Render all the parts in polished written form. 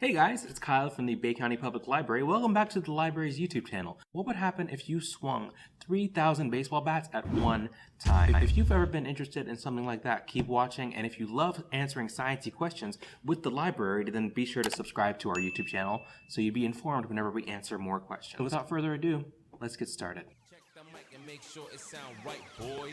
Hey guys, it's Kyle from the Bay County Public Library. Welcome back to the library's YouTube channel. What would happen if you swung 3,000 baseball bats at one time? If you've ever been interested in something like that, keep watching, and if you love answering sciencey questions with the library, then be sure to subscribe to our YouTube channel so you'll be informed whenever we answer more questions. So without further ado, let's get started.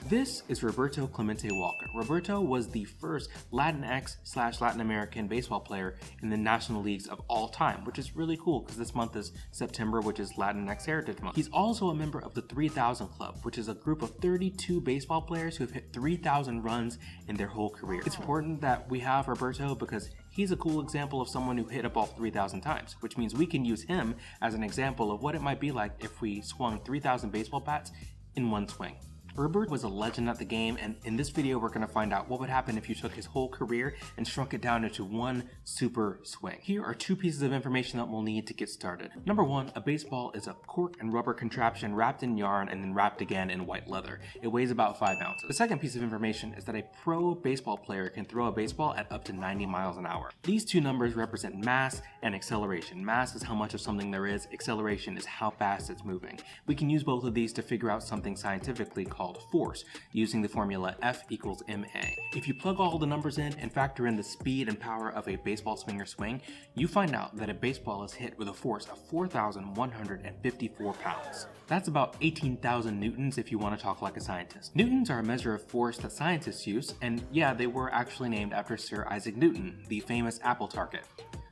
This is Roberto Clemente Walker. Roberto was the first Latinx/Latin American baseball player in the National Leagues of all time, which is really cool because this month is September, which is Latinx Heritage Month. He's also a member of the 3000 Club, which is a group of 32 baseball players who have hit 3,000 runs in their whole career. It's important that we have Roberto because he's a cool example of someone who hit a ball 3,000 times, which means we can use him as an example of what it might be like if we swung 3,000 baseball bats in one swing. Herbert was a legend at the game, and in this video we're going to find out what would happen if you took his whole career and shrunk it down into one super swing. Here are two pieces of information that we'll need to get started. Number one, a baseball is a cork and rubber contraption wrapped in yarn and then wrapped again in white leather. It weighs about 5 ounces. The second piece of information is that a pro baseball player can throw a baseball at up to 90 miles an hour. These two numbers represent mass and acceleration. Mass is how much of something there is, acceleration is how fast it's moving. We can use both of these to figure out something scientifically called force, using the formula F equals ma. If you plug all the numbers in and factor in the speed and power of a baseball swinger's swing, you find out that a baseball is hit with a force of 4,154 pounds. That's about 18,000 newtons if you want to talk like a scientist. Newtons are a measure of force that scientists use, and yeah, they were actually named after Sir Isaac Newton, the famous apple target.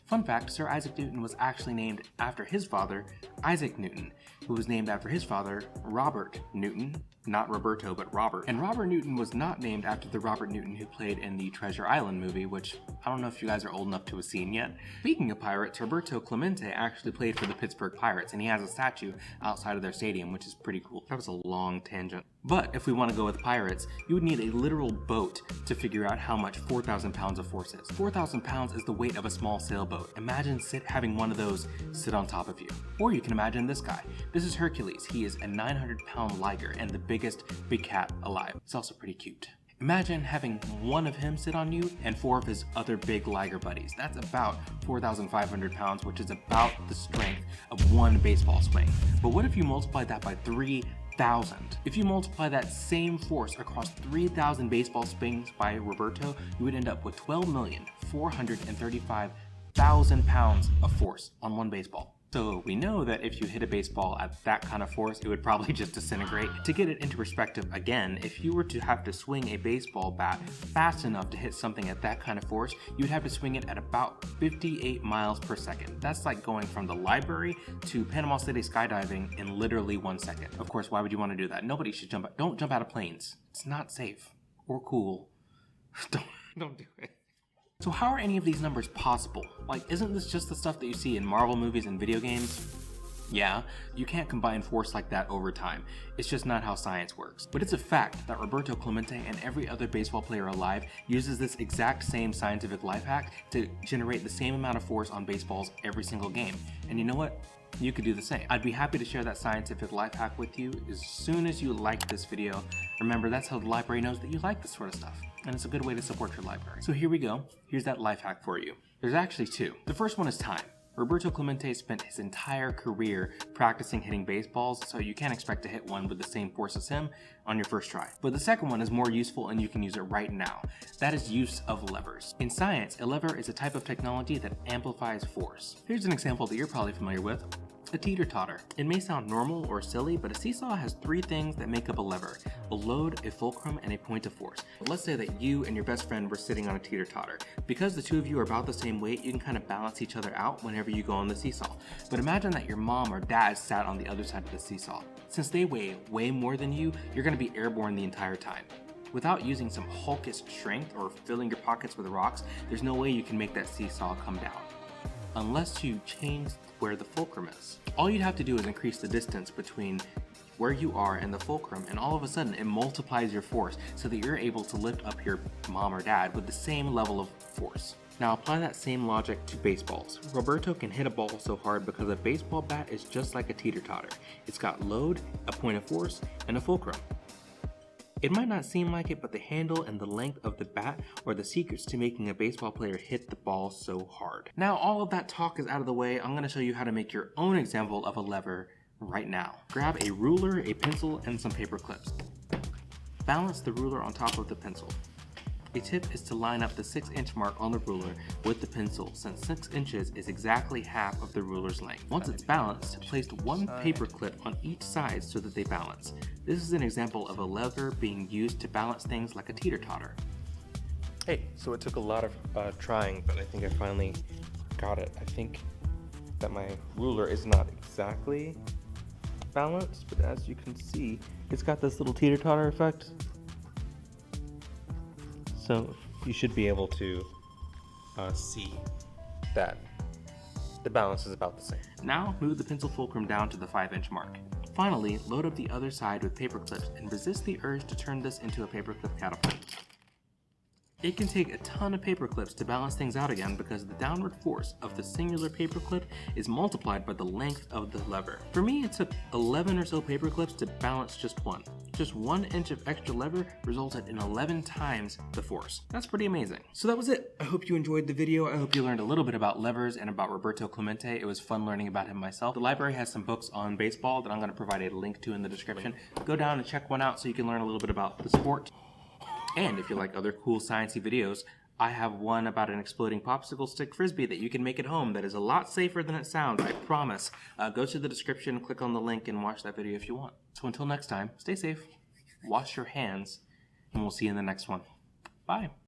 Fun fact, Sir Isaac Newton was actually named after his father, Isaac Newton, who was named after his father, Robert Newton, not Roberto, but Robert. And Robert Newton was not named after the Robert Newton who played in the Treasure Island movie, which I don't know if you guys are old enough to have seen yet. Speaking of pirates, Roberto Clemente actually played for the Pittsburgh Pirates, and he has a statue outside of their stadium, which is pretty cool. That was a long tangent. But if we want to go with pirates, you would need a literal boat to figure out how much 4,000 pounds of force is. 4,000 pounds is the weight of a small sailboat. Imagine having one of those sit on top of you. Or you can imagine this guy. This is Hercules. He is a 900-pound liger and the biggest big cat alive. It's also pretty cute. Imagine having one of him sit on you and 4 of his other big liger buddies. That's about 4,500 pounds, which is about the strength of one baseball swing. But what if you multiply that by 3,000? If you multiply that same force across 3,000 baseball swings by Roberto, you would end up with 12,435,000 pounds of force on one baseball. So we know that if you hit a baseball at that kind of force, it would probably just disintegrate. To get it into perspective again, if you were to have to swing a baseball bat fast enough to hit something at that kind of force, you would have to swing it at about 58 miles per second. That's like going from the library to Panama City skydiving in literally 1 second. Of course, why would you want to do that? Nobody should don't jump out of planes. It's not safe or cool. Don't do it. So how are any of these numbers possible? Like, isn't this just the stuff that you see in Marvel movies and video games? Yeah, you can't combine force like that over time. It's just not how science works. But it's a fact that Roberto Clemente and every other baseball player alive uses this exact same scientific life hack to generate the same amount of force on baseballs every single game. And you know what? You could do the same. I'd be happy to share that scientific life hack with you as soon as you like this video. Remember, that's how the library knows that you like this sort of stuff, and it's a good way to support your library. So here we go. Here's that life hack for you. There's actually two. The first one is time. Roberto Clemente spent his entire career practicing hitting baseballs, so you can't expect to hit one with the same force as him on your first try. But the second one is more useful and you can use it right now. That is use of levers. In science, a lever is a type of technology that amplifies force. Here's an example that you're probably familiar with. A teeter-totter. It may sound normal or silly, but a seesaw has 3 things that make up a lever: a load, a fulcrum, and a point of force. Let's say that you and your best friend were sitting on a teeter-totter. Because the two of you are about the same weight, you can kind of balance each other out whenever you go on the seesaw. But imagine that your mom or dad sat on the other side of the seesaw. Since they weigh way more than you, you're going to be airborne the entire time. Without using some hulkish strength or filling your pockets with rocks, there's no way you can make that seesaw come down. Unless you change where the fulcrum is. All you'd have to do is increase the distance between where you are and the fulcrum, and all of a sudden it multiplies your force so that you're able to lift up your mom or dad with the same level of force. Now apply that same logic to baseballs. Roberto can hit a ball so hard because a baseball bat is just like a teeter-totter. It's got load, a point of force, and a fulcrum. It might not seem like it, but the handle and the length of the bat are the secrets to making a baseball player hit the ball so hard. Now all of that talk is out of the way, I'm going to show you how to make your own example of a lever right now. Grab a ruler, a pencil, and some paper clips. Balance the ruler on top of the pencil. A tip is to line up the 6-inch mark on the ruler with the pencil, since 6 inches is exactly half of the ruler's length. Once it's balanced, place one paper clip on each side so that they balance. This is an example of a lever being used to balance things like a teeter-totter. Hey, so it took a lot of trying, but I think I finally got it. I think that my ruler is not exactly balanced, but as you can see, it's got this little teeter-totter effect. So you should be able to see that the balance is about the same. Now move the pencil fulcrum down to the 5-inch mark. Finally, load up the other side with paper clips and resist the urge to turn this into a paperclip catapult. It can take a ton of paper clips to balance things out again because the downward force of the singular paper clip is multiplied by the length of the lever. For me, it took 11 or so paper clips to balance just one. Just 1 inch of extra lever resulted in 11 times the force. That's pretty amazing. So that was it. I hope you enjoyed the video. I hope you learned a little bit about levers and about Roberto Clemente. It was fun learning about him myself. The library has some books on baseball that I'm going to provide a link to in the description. Go down and check one out so you can learn a little bit about the sport. And if you like other cool sciencey videos, I have one about an exploding popsicle stick frisbee that you can make at home that is a lot safer than it sounds, I promise. Go to the description, click on the link, and watch that video if you want. So until next time, stay safe, wash your hands, and we'll see you in the next one. Bye.